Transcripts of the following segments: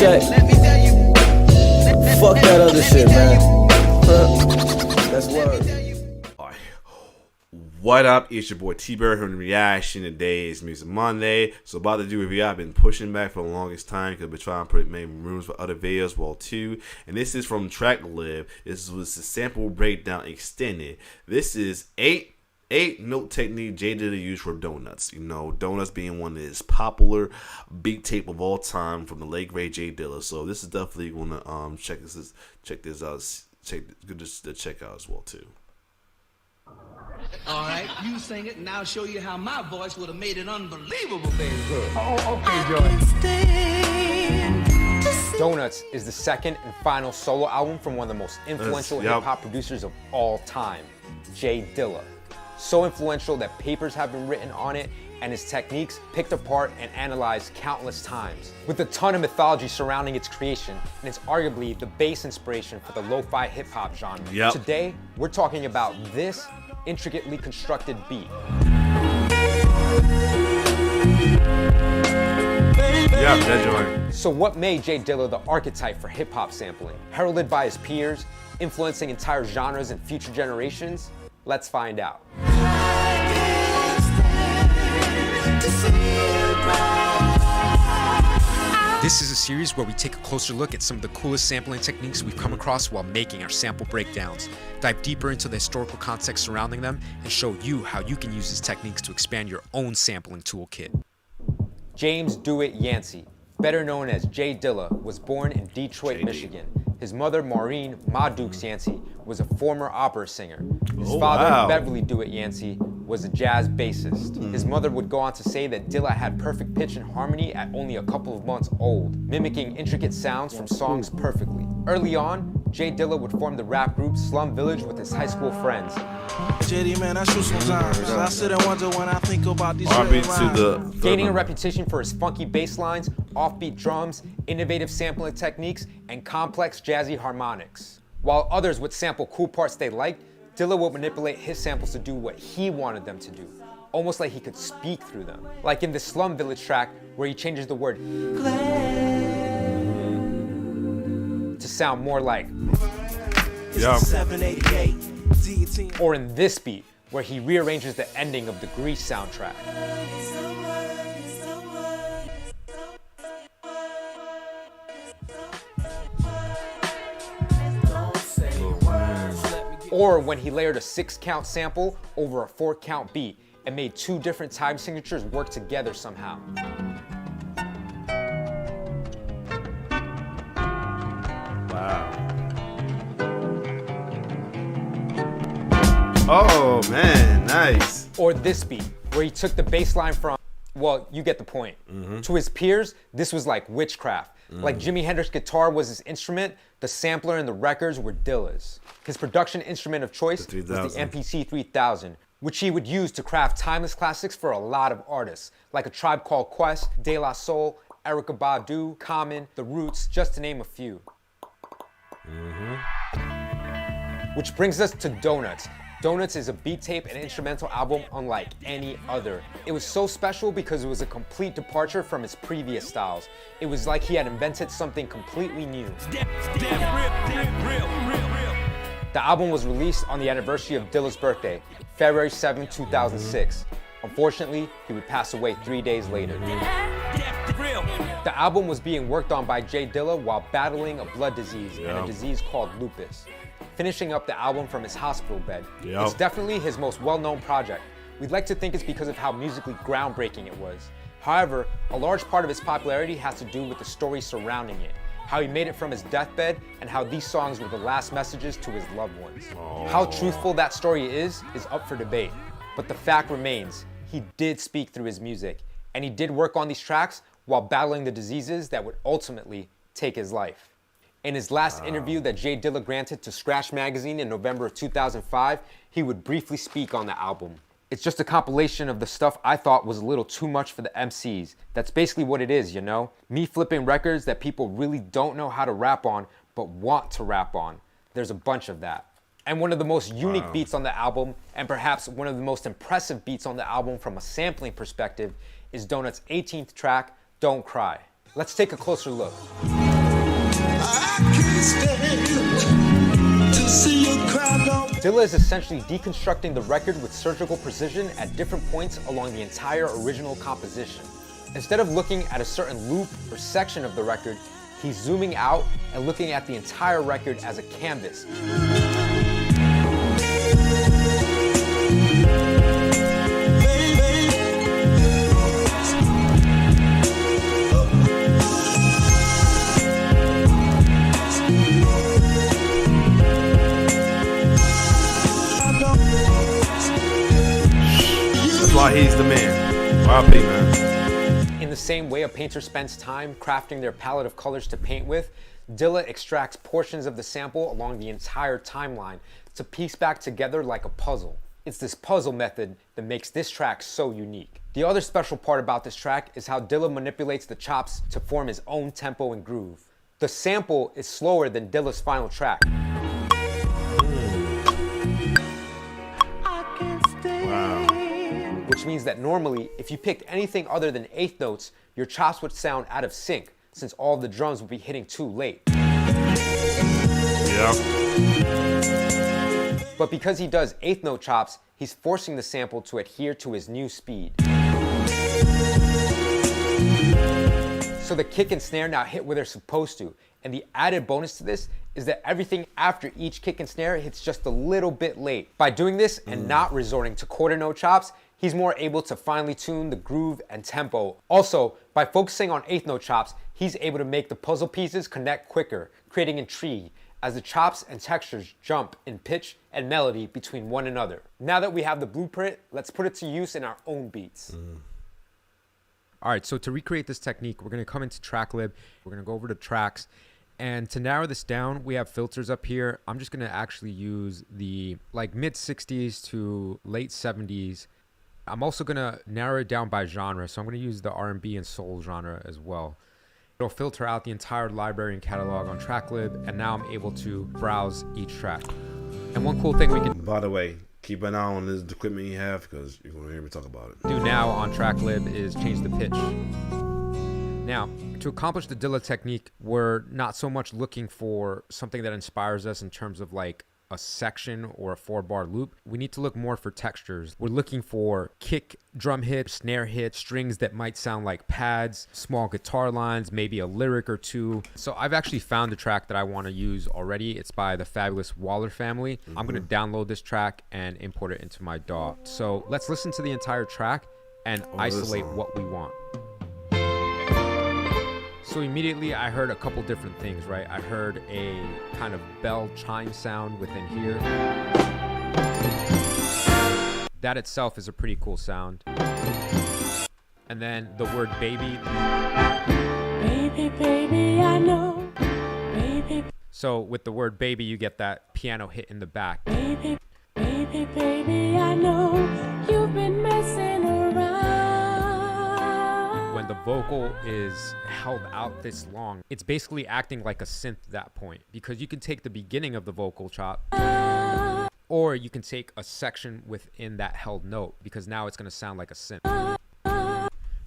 check. Fuck that other shit, man. That's word. Alright. What up? It's your boy T-Bird from the Reaction. Today is Music Monday. So about to do a review I've been pushing back for the longest time because I've been trying to make rooms for other videos well too. And this is from Tracklib. This was the sample breakdown extended. This is eight note technique J Dilla used for Donuts. You know, Donuts being one of his popular beat tape of all time from the late great J Dilla. So this is definitely gonna check this out. Good to check out as well too. All right, you sing it, and I'll show you how my voice would have made it unbelievable, baby. Oh, okay, Joey. Donuts is the second and final solo album from one of the most influential hip-hop producers of all time, J Dilla. So influential that papers have been written on it and his techniques picked apart and analyzed countless times. With a ton of mythology surrounding its creation, and it's arguably the base inspiration for the lo-fi hip-hop genre. Yep. Today, we're talking about this intricately constructed beat. Yeah, that joint. So what made J Dilla the archetype for hip-hop sampling? Heralded by his peers, influencing entire genres and future generations? Let's find out. This is a series where we take a closer look at some of the coolest sampling techniques we've come across while making our sample breakdowns, dive deeper into the historical context surrounding them, and show you how you can use these techniques to expand your own sampling toolkit. James "Do It" Yancey, better known as J Dilla, was born in Detroit, Michigan. His mother, Maureen "Ma Dukes" Yancey, was a former opera singer. His father, Beverly "Do It" Yancey, was a jazz bassist. His mother would go on to say that Dilla had perfect pitch and harmony at only a couple of months old, mimicking intricate sounds from songs perfectly. Early on, J Dilla would form the rap group Slum Village with his high school friends. JD, man, I shoot sometimes. I sit and wonder when I think about these Gaining a reputation for his funky bass lines, offbeat drums, innovative sampling techniques, and complex jazzy harmonics. While others would sample cool parts they liked, Dilla would manipulate his samples to do what he wanted them to do, almost like he could speak through them. Like in the Slum Village track, where he changes the word to sound more like, or in this beat, where he rearranges the ending of the Grease soundtrack. Or when he layered a 6-count sample over a 4-count beat and made 2 different time signatures work together somehow. Wow. Oh man, nice. Or this beat, where he took the bass line from, well, you get the point. To his peers, this was like witchcraft. Like Jimi Hendrix's guitar was his instrument, the sampler and the records were Dilla's. His production instrument of choice was the MPC 3000, which he would use to craft timeless classics for a lot of artists, like A Tribe Called Quest, De La Soul, Erykah Badu, Common, The Roots, just to name a few. Which brings us to Donuts. Donuts is a beat tape and instrumental album unlike any other. It was so special because it was a complete departure from his previous styles. It was like he had invented something completely new. The album was released on the anniversary of Dilla's birthday, February 7, 2006. Unfortunately, he would pass away 3 days later. The album was being worked on by J Dilla while battling a blood disease and a disease called lupus. Finishing up the album from his hospital bed. It's definitely his most well-known project. We'd like to think it's because of how musically groundbreaking it was. However, a large part of its popularity has to do with the story surrounding it, how he made it from his deathbed, and how these songs were the last messages to his loved ones. How truthful that story is up for debate. But the fact remains, he did speak through his music, and he did work on these tracks while battling the diseases that would ultimately take his life. In his last interview that J Dilla granted to Scratch magazine in November of 2005, he would briefly speak on the album. It's just a compilation of the stuff I thought was a little too much for the MCs. That's basically what it is, you know? Me flipping records that people really don't know how to rap on, but want to rap on. There's a bunch of that. And one of the most unique beats on the album, and perhaps one of the most impressive beats on the album from a sampling perspective, is Donut's 18th track, Don't Cry. Let's take a closer look. Dilla is essentially deconstructing the record with surgical precision at different points along the entire original composition. Instead of looking at a certain loop or section of the record, he's zooming out and looking at the entire record as a canvas. That's why he's the man. R.I.P. man. In the same way a painter spends time crafting their palette of colors to paint with, Dilla extracts portions of the sample along the entire timeline to piece back together like a puzzle. It's this puzzle method that makes this track so unique. The other special part about this track is how Dilla manipulates the chops to form his own tempo and groove. The sample is slower than Dilla's final track. Which means that normally, if you picked anything other than eighth notes, your chops would sound out of sync, since all the drums would be hitting too late. Yeah. But because he does eighth note chops, he's forcing the sample to adhere to his new speed. So the kick and snare now hit where they're supposed to, and the added bonus to this is that everything after each kick and snare hits just a little bit late. By doing this and not resorting to quarter note chops, he's more able to finely tune the groove and tempo. Also, by focusing on eighth note chops, he's able to make the puzzle pieces connect quicker, creating intrigue as the chops and textures jump in pitch and melody between one another. Now that we have the blueprint, let's put it to use in our own beats. All right, so to recreate this technique, we're gonna come into Tracklib, we're gonna go over to tracks, and to narrow this down, we have filters up here. I'm just gonna actually use the like mid 60s to late 70s. I'm also gonna narrow it down by genre, so I'm gonna use the R&B and soul genre as well. It'll filter out the entire library and catalog on Tracklib, and now I'm able to browse each track. And one cool thing we can By the way, keep an eye on this equipment you have because you're going to hear me talk about it. do now on Tracklib is change the pitch. Now, to accomplish the Dilla technique, we're not so much looking for something that inspires us in terms of like a section or a 4-bar loop. We need to look more for textures. We're looking for kick, drum hits, snare hits, strings that might sound like pads, small guitar lines, maybe a lyric or two. So I've actually found a track that I want to use already. It's by the fabulous Waller family. I'm going to download this track and import it into my DAW. So let's listen to the entire track and isolate what we want. So immediately I heard a couple different things, right? I heard a kind of bell chime sound within here. That itself is a pretty cool sound. And then the word baby. Baby, baby, I know. Baby, So with the word baby, you get that piano hit in the back. baby, baby, baby, I know. You've been messing around. When the vocal is held out this long, it's basically acting like a synth at that point, because you can take the beginning of the vocal chop or you can take a section within that held note, because now it's going to sound like a synth,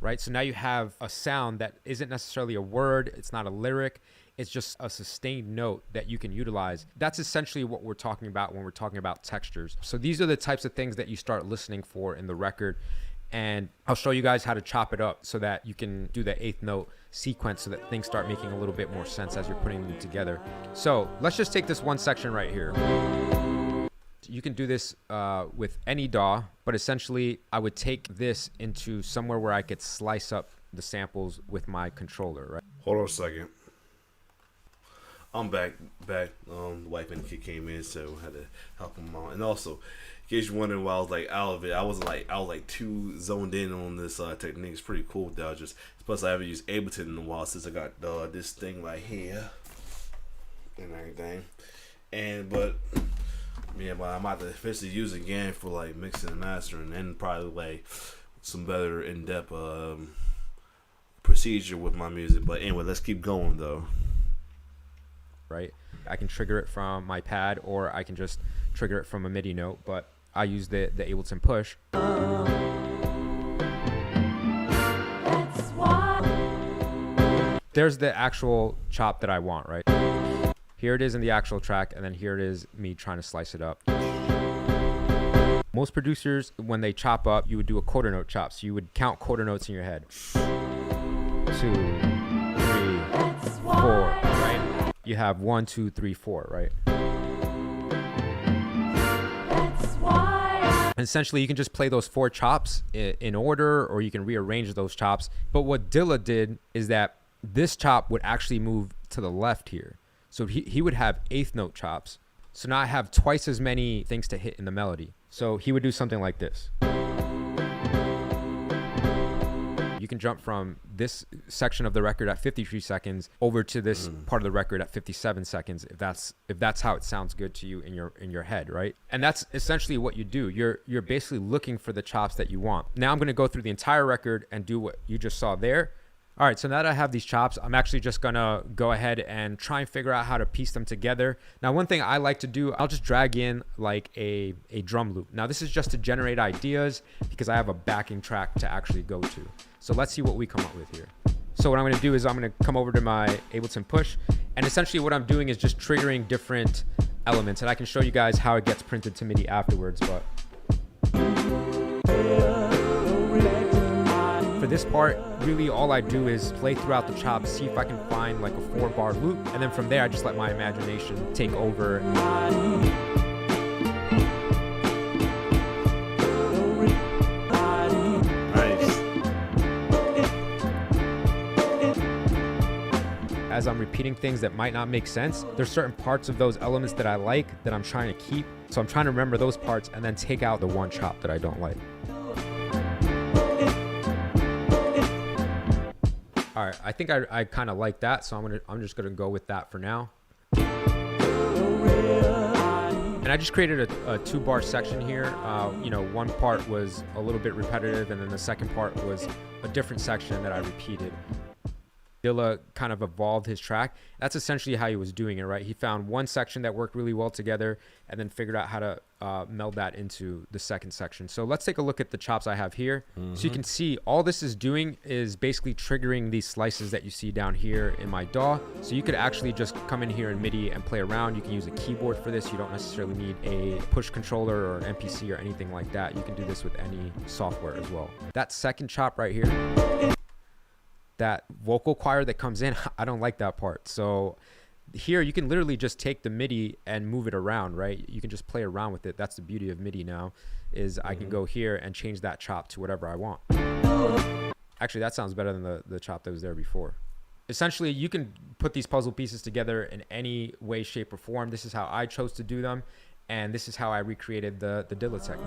right? So now you have a sound that isn't necessarily a word, it's not a lyric, it's just a sustained note that you can utilize. That's essentially what we're talking about when we're talking about textures. So these are the types of things that you start listening for in the record. And I'll show you guys how to chop it up so that you can do the eighth note sequence so that things start making a little bit more sense as you're putting them together. So let's just take this one section right here. You can do this with any DAW, but essentially I would take this into somewhere where I could slice up the samples with my controller, right? Hold on a second. I'm back. The wife and the kid came in, so I had to help him out. And also, in case you're wondering why I was like out of it, I was like too zoned in on this technique. It's pretty cool though. Plus I haven't used Ableton in a while since I got this thing right here and everything. But I'm about to officially use it again for like mixing and mastering, and probably like some better in-depth procedure with my music. But anyway, let's keep going though. Right? I can trigger it from my pad, or I can just trigger it from a MIDI note, but I use the Ableton push. That's why. there's the actual chop that I want, right? Here it is in the actual track, and then here it is me trying to slice it up. Most producers, when they chop up, you would do a quarter note chop. So you would count quarter notes in your head. 2, 3, 4, right? You have 1, 2, 3, 4, right? And essentially, you can just play those 4 chops in order, or you can rearrange those chops. But what Dilla did is that this chop would actually move to the left here. So he would have 8th note chops. So now I have twice as many things to hit in the melody. So he would do something like this. You can jump from this section of the record at 53 seconds over to this part of the record at 57 seconds if that's how it sounds good to you in your head, right? And that's essentially what you do. You're basically looking for the chops that you want. Now I'm going to go through the entire record and do what you just saw there. All right, so now that I have these chops, I'm actually just gonna go ahead and try and figure out how to piece them together. Now, one thing I like to do, I'll just drag in like a drum loop. Now, this is just to generate ideas because I have a backing track to actually go to. So let's see what we come up with here. So what I'm gonna do is I'm gonna come over to my Ableton Push, and essentially what I'm doing is just triggering different elements, and I can show you guys how it gets printed to MIDI afterwards, but for this part, really all I do is play throughout the chops, see if I can find like a 4-bar loop, and then from there I just let my imagination take over. Nice. As I'm repeating things that might not make sense, there's certain parts of those elements that I like that I'm trying to keep. So I'm trying to remember those parts and then take out the one chop that I don't like. All right, I think I kind of like that, so I'm just gonna go with that for now. And I just created a 2-bar section here. One part was a little bit repetitive, and then the second part was a different section that I repeated. Dilla kind of evolved his track. That's essentially how he was doing it, right? He found one section that worked really well together and then figured out how to meld that into the second section. So let's take a look at the chops I have here. So you can see all this is doing is basically triggering these slices that you see down here in my DAW. So you could actually just come in here in MIDI and play around. You can use a keyboard for this. You don't necessarily need a push controller or an MPC or anything like that. You can do this with any software as well. That second chop right here, that vocal choir that comes in, I don't like that part. So here you can literally just take the MIDI and move it around, right? You can just play around with it. That's the beauty of MIDI now, is I can go here and change that chop to whatever I want. Actually, that sounds better than the chop that was there before. Essentially, you can put these puzzle pieces together in any way, shape, or form. This is how I chose to do them, and this is how I recreated the Dilla technique.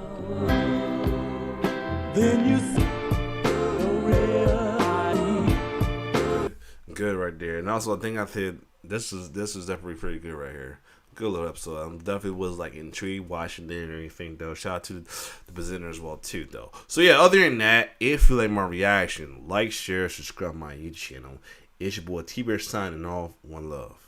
Then you see Good right there. And also I think I said this is definitely pretty good right here. Good little episode. I definitely was like intrigued watching it and everything though. Shout out to the presenter as well too though. So yeah, other than that, if you like my reaction, like, share, subscribe to my YouTube channel. It's your boy T-Bear signing off. One love.